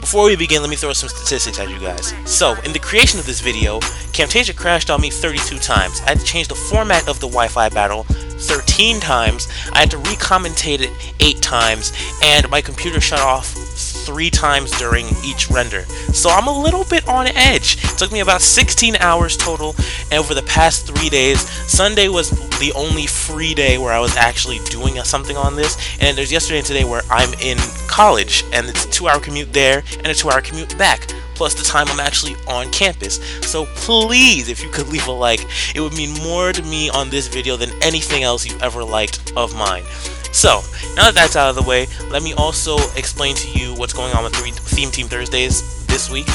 Before we begin, let me throw some statistics at you guys. So, in the creation of this video, Camtasia crashed on me 32 times. I had to change the format of the Wi-Fi battle 13 times, I had to re-commentate it 8 times, and my computer shut off 3 times during each render. So I'm a little bit on edge. It took me about 16 hours total, and over the past 3 days, Sunday was the only free day where I was actually doing something on this, and there's yesterday and today where I'm in college, and it's a 2-hour commute there, and a 2-hour commute back, plus the time I'm actually on campus. So please, if you could leave a like, it would mean more to me on this video than anything else you've ever liked of mine. So, now that that's out of the way, let me also explain to you what's going on with Theme Team Thursdays this week.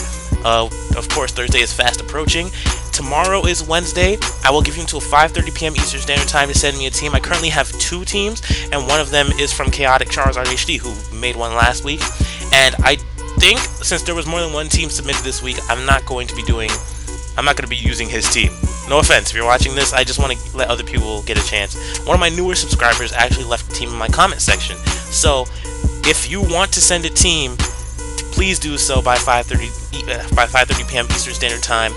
Of course, Thursday is fast approaching. Tomorrow is Wednesday. I will give you until 5:30 p.m. Eastern Standard Time to send me a team. I currently have 2 teams, and one of them is from Chaotic Charles RHD, who made one last week. And I think, since there was more than one team submitted this week, I'm not going to be using his team. No offense, if you're watching this, I just want to let other people get a chance. One of my newer subscribers actually left a team in my comment section. So, if you want to send a team, please do so by 5:30 p.m. Eastern Standard Time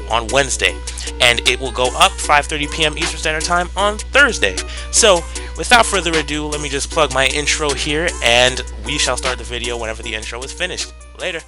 on Wednesday. And it will go up 5:30 p.m. Eastern Standard Time on Thursday. So, without further ado, let me just plug my intro here, and we shall start the video whenever the intro is finished. Later.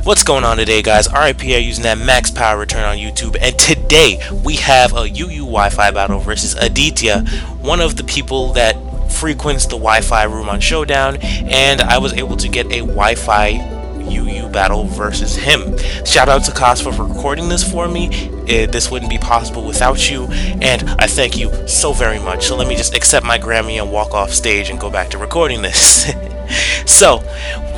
What's going on today, guys? R.I.Pierre using that max power return on YouTube, and today we have a UU Wi-Fi battle versus Aditya, one of the people that frequents the Wi-Fi room on Showdown, and I was able to get a Wi-Fi UU battle versus him. Shout out to Cospha for recording this for me. This wouldn't be possible without you, and I thank you so very much. So let me just accept my Grammy and walk off stage and go back to recording this. So,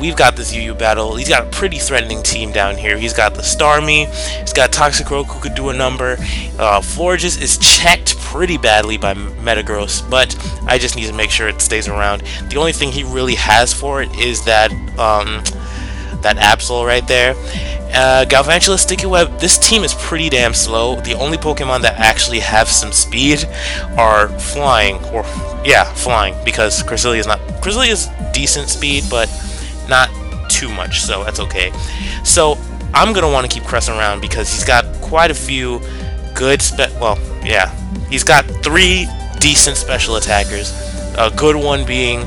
we've got this UU battle. He's got a pretty threatening team down here. He's got the Starmie, he's got Toxic Rogue who could do a number. Florges is checked pretty badly by Metagross, but I just need to make sure it stays around. The only thing he really has for it is that Absol right there. Galvantula, Sticky Web, this team is pretty damn slow. The only Pokemon that actually have some speed are flying, flying, because Creselia's decent speed, but not too much, so that's okay. So I'm gonna want to keep Cress around because he's got quite a few good he's got 3 decent special attackers. A good one being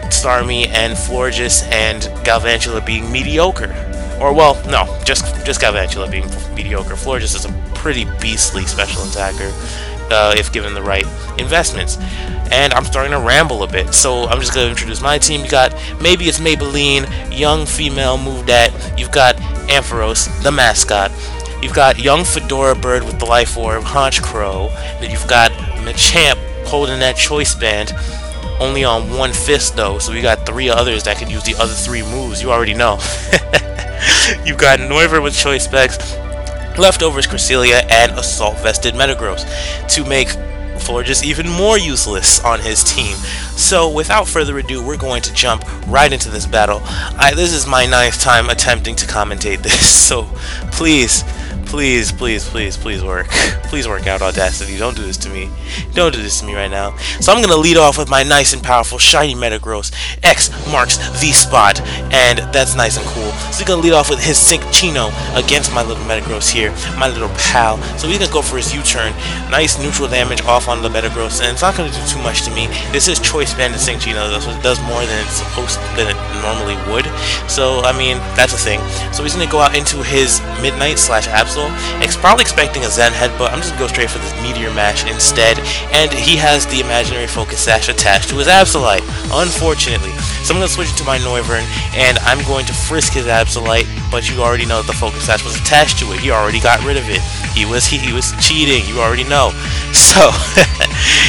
Starmie and Florges, and Galvantula being mediocre. Or, well, no, just Galvantula being mediocre. Florges is a pretty beastly special attacker, if given the right investments. And I'm starting to ramble a bit, so I'm just going to introduce my team. You got, maybe it's Maybelline, young female Movedat. You've got Ampharos, the mascot. You've got young Fedora Bird with the Life Orb, Haunch Crow. Then you've got Machamp holding that Choice Band. Only on 1 fist though, so we got 3 others that can use the other 3 moves. You already know. You've got Noivern with Choice Specs, Leftovers Cresselia, and Assault Vested Metagross to make Florges even more useless on his team. So without further ado, we're going to jump right into this battle. This is my 9th time attempting to commentate this, so please work. Please work out, Audacity. Don't do this to me. Don't do this to me right now. So I'm going to lead off with my nice and powerful shiny Metagross. X marks the spot, and that's nice and cool. So he's going to lead off with his Cinccino against my little Metagross here, my little pal. So he's going to go for his U-turn. Nice neutral damage off on the Metagross, and it's not going to do too much to me. This is Choice Band and Cinccino, so it does more than it normally would. So, I mean, that's a thing. So he's going to go out into his Midnight / Absol. Probably expecting a Zen Head, but I'm just going to go straight for this Meteor Mash instead, and he has the imaginary Focus Sash attached to his Absolite, unfortunately. So I'm going to switch to my Noivern, and I'm going to frisk his Absolite, but you already know that the Focus Sash was attached to it. He already got rid of it. He was cheating, you already know. So,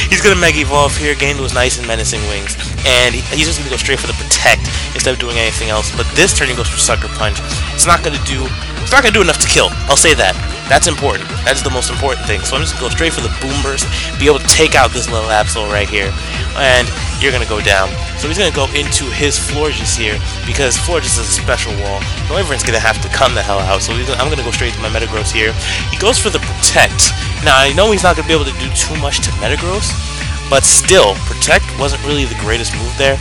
he's going to Mega Evolve here, gain those nice and menacing wings, and he's just going to go straight for the Protect instead of doing anything else, but this turn he goes for Sucker Punch. It's not going to do enough to kill, I'll say that. That's important. That's the most important thing. So I'm just going to go straight for the Boom Burst, be able to take out this little Absol right here. And you're gonna go down. So he's gonna go into his Florges here, because Florges is a special wall. Noivern's gonna have to come the hell out, so I'm gonna go straight to my Metagross here. He goes for the Protect. Now I know he's not gonna be able to do too much to Metagross, but still, Protect wasn't really the greatest move there.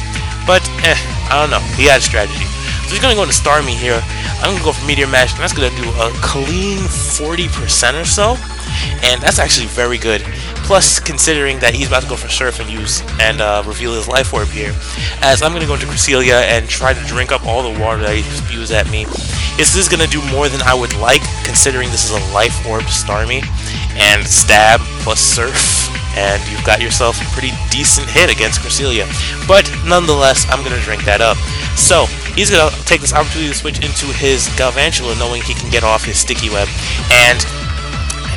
But I don't know, he had a strategy. So he's gonna go into Starmie here. I'm gonna go for Meteor Mash, and that's gonna do a clean 40% or so, and that's actually very good. Plus, considering that he's about to go for Surf and use and reveal his Life Orb here, as I'm gonna go into Cresselia and try to drink up all the water that he spews at me. This is gonna do more than I would like, considering this is a Life Orb Starmie, and Stab plus Surf, and you've got yourself a pretty decent hit against Cresselia. But nonetheless, I'm gonna drink that up. So he's gonna take this opportunity to switch into his Galvantula, knowing he can get off his Sticky Web, and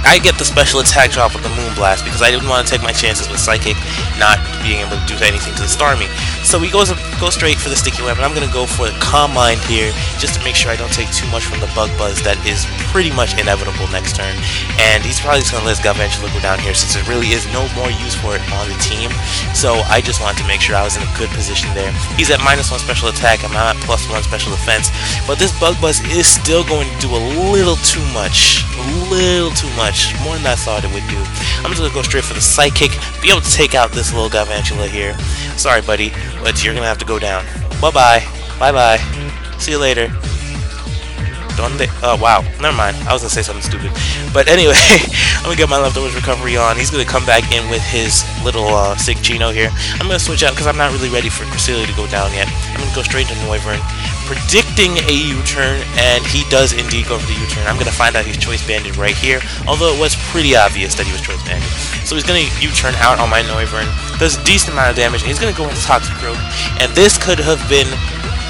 I get the special attack drop with the Moonblast because I didn't want to take my chances with Psychic not being able to do anything to the Starmie. So he goes straight for the Sticky Web, and I'm going to go for the Calm Mind here just to make sure I don't take too much from the Bug Buzz that is pretty much inevitable next turn. And he's probably just going to let his Galvantula go down here since there really is no more use for it on the team. So I just wanted to make sure I was in a good position there. He's at -1 special attack, I'm at +1 special defense, but this Bug Buzz is still going to do a little too much. More than I thought it would do. I'm just gonna go straight for the Psychic, be able to take out this little Galvantula here. Sorry, buddy, but you're gonna have to go down. Bye-bye. Bye-bye. See you later. Oh, wow. Never mind. I was gonna say something stupid. But anyway, I'm gonna get my Leftovers Recovery on. He's gonna come back in with his little Sigchino here. I'm gonna switch out because I'm not really ready for Cresselia to go down yet. I'm gonna go straight to Noivern, predicting a U-turn, and he does indeed go for the U-turn. I'm gonna find out he's Choice Banded right here, although it was pretty obvious that he was Choice Banded. So he's gonna U-turn out on my Noivern, does a decent amount of damage, and he's gonna go into Toxic Rogue, and this could have been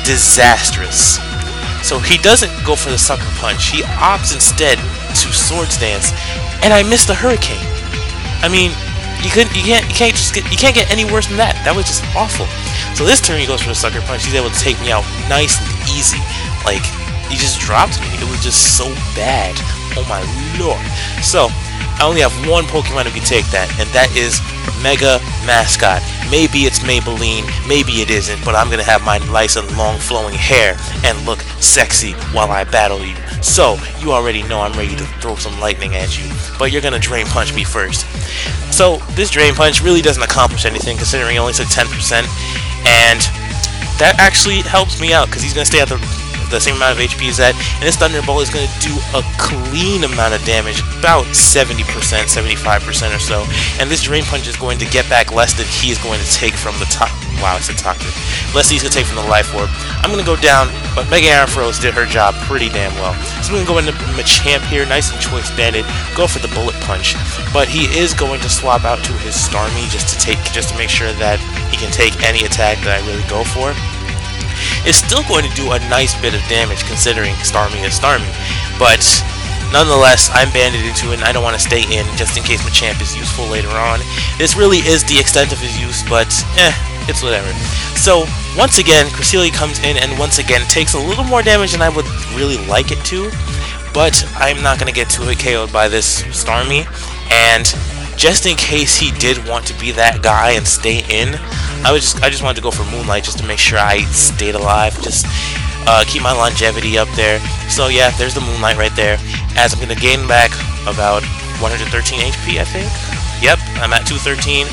disastrous. So he doesn't go for the Sucker Punch, he opts instead to Swords Dance, and I missed the Hurricane. I mean, you can't get any worse than that. That was just awful. So this turn he goes for the Sucker Punch. He's able to take me out nice and easy. Like, he just dropped me. It was just so bad. Oh my lord. So I only have one Pokemon who can take that, and that is Mega Mascot. Maybe it's Maybelline, maybe it isn't, but I'm gonna have my nice and long flowing hair and look sexy while I battle you. So you already know I'm ready to throw some lightning at you, but you're gonna Drain Punch me first. So this Drain Punch really doesn't accomplish anything, considering it only took 10%, and that actually helps me out because he's gonna stay at the same amount of HP as that, and this Thunderbolt is going to do a clean amount of damage, about 70%, 75% or so, and this Drain Punch is going to get back less than he is going to take from the top. Wow, it's a Toxic. Less he's going to take from the Life Orb. I'm going to go down, but Mega Ampharos did her job pretty damn well. So I'm going to go into Machamp here, nice and Choice Banded, go for the Bullet Punch, but he is going to swap out to his Starmie just to make sure that he can take any attack that I really go for. It's still going to do a nice bit of damage considering Starmie is Starmie, but nonetheless I'm banded into it and I don't want to stay in just in case Machamp is useful later on. This really is the extent of his use, but it's whatever. So once again Cresselia comes in and once again takes a little more damage than I would really like it to, but I'm not going to get too KO'd by this Starmie, and just in case he did want to be that guy and stay in, I just wanted to go for Moonlight just to make sure I stayed alive, just keep my longevity up there. So yeah, there's the Moonlight right there, as I'm going to gain back about 113 HP, I think. Yep, I'm at 213,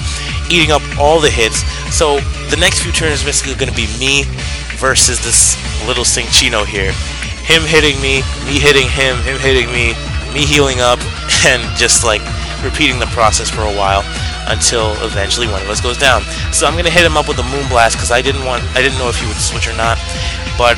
eating up all the hits. So the next few turns is basically going to be me versus this little Sigchino here. Him hitting me hitting him hitting me healing up, and just like repeating the process for a while until eventually one of us goes down. So I'm gonna hit him up with a Moonblast because I didn't know if he would switch or not, but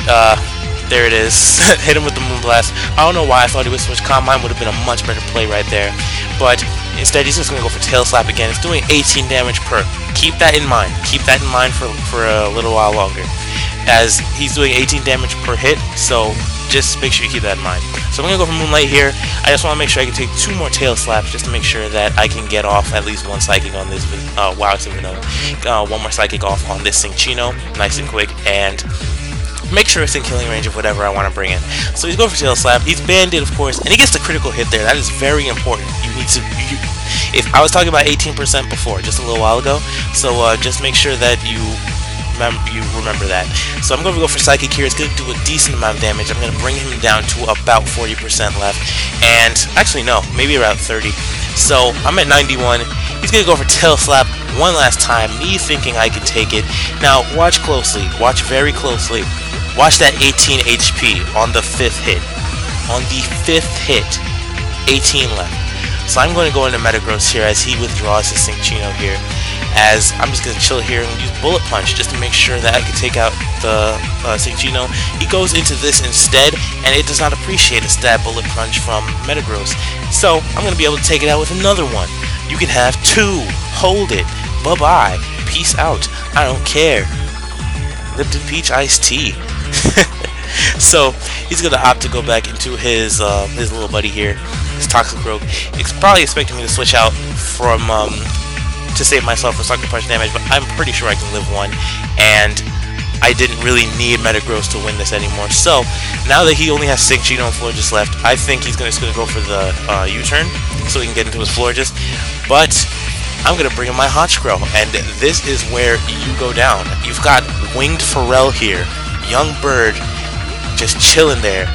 there it is. Hit him with the Moonblast. I don't know why I thought he would switch. Calm Mind would have been a much better play right there, but instead he's just gonna go for Tail Slap again. It's doing 18 damage per. Keep that in mind. Keep that in mind for a little while longer, as he's doing 18 damage per hit. So just make sure you keep that in mind. So I'm going to go for Moonlight here. I just want to make sure I can take 2 more Tail Slaps just to make sure that I can get off at least one Psychic on this, wow, it's a Vanilla. 1 more Psychic off on this Sigchino, nice and quick, and make sure it's in killing range of whatever I want to bring in. So he's going for tail slap. He's banded, of course, and he gets the critical hit there. That is very important. You need to. If I was talking about 18% before, just a little while ago, so just make sure that you remember that. So I'm going to go for Psychic here. It's going to do a decent amount of damage. I'm going to bring him down to about 40% left, and actually no, maybe around 30. So I'm at 91. He's going to go for tail slap one last time, me thinking I can take it. Now watch closely, watch very closely. Watch that 18 HP on the 5th hit. On the 5th hit, 18 left. So I'm going to go into Metagross here as he withdraws his Cinccino here. As I'm just going to chill here and use Bullet Punch just to make sure that I can take out the Cinccino. He goes into this instead, and it does not appreciate a stab Bullet Punch from Metagross. So I'm going to be able to take it out with another one. You can have 2. Hold it. Bye-bye. Peace out. I don't care. Lipton Peach Iced Tea. So he's going to opt to go back into his little buddy here, his Toxic Rogue. He's probably expecting me to switch out from to save myself from Sucker Punch damage, but I'm pretty sure I can live one, and I didn't really need Metagross to win this anymore. So now that he only has Cinccino and Florges left, I think he's just going to go for the U-turn so he can get into his Florges. But I'm going to bring in my Honchkrow, and this is where you go down. You've got Winged Pharrell here, young bird, just chilling there,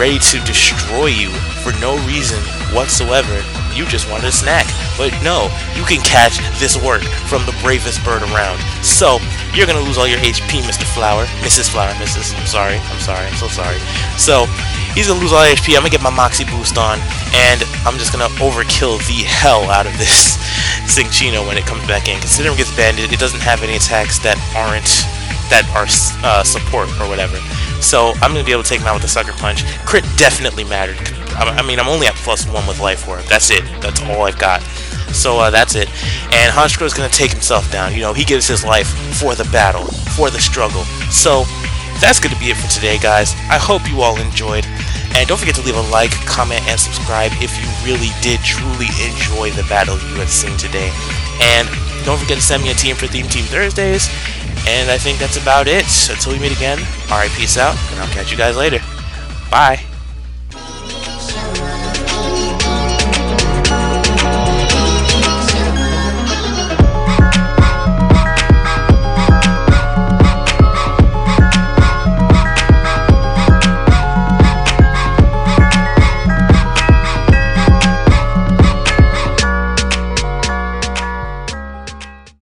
ready to destroy you for no reason whatsoever. You just wanted a snack. But no, you can catch this work from the bravest bird around. So, you're going to lose all your HP, Mr. Flower. Mrs. Flower, Mrs. I'm sorry, I'm so sorry. So, he's going to lose all HP. I'm going to get my Moxie boost on, and I'm just going to overkill the hell out of this Cinccino when it comes back in. Considering it gets banded, it doesn't have any attacks that are support or whatever. So I'm going to be able to take him out with the Sucker Punch. Crit definitely mattered. I mean, I'm only at +1 with Life Orb. That's it. That's all I've got. So that's it. And Honchkrow is going to take himself down. You know, he gives his life for the battle, for the struggle. So that's going to be it for today, guys. I hope you all enjoyed. And don't forget to leave a like, comment, and subscribe if you really did truly enjoy the battle you have seen today. And don't forget to send me a team for Team Thursdays. And I think that's about it. Until we meet again, R.I.Peace Out, and I'll catch you guys later. Bye.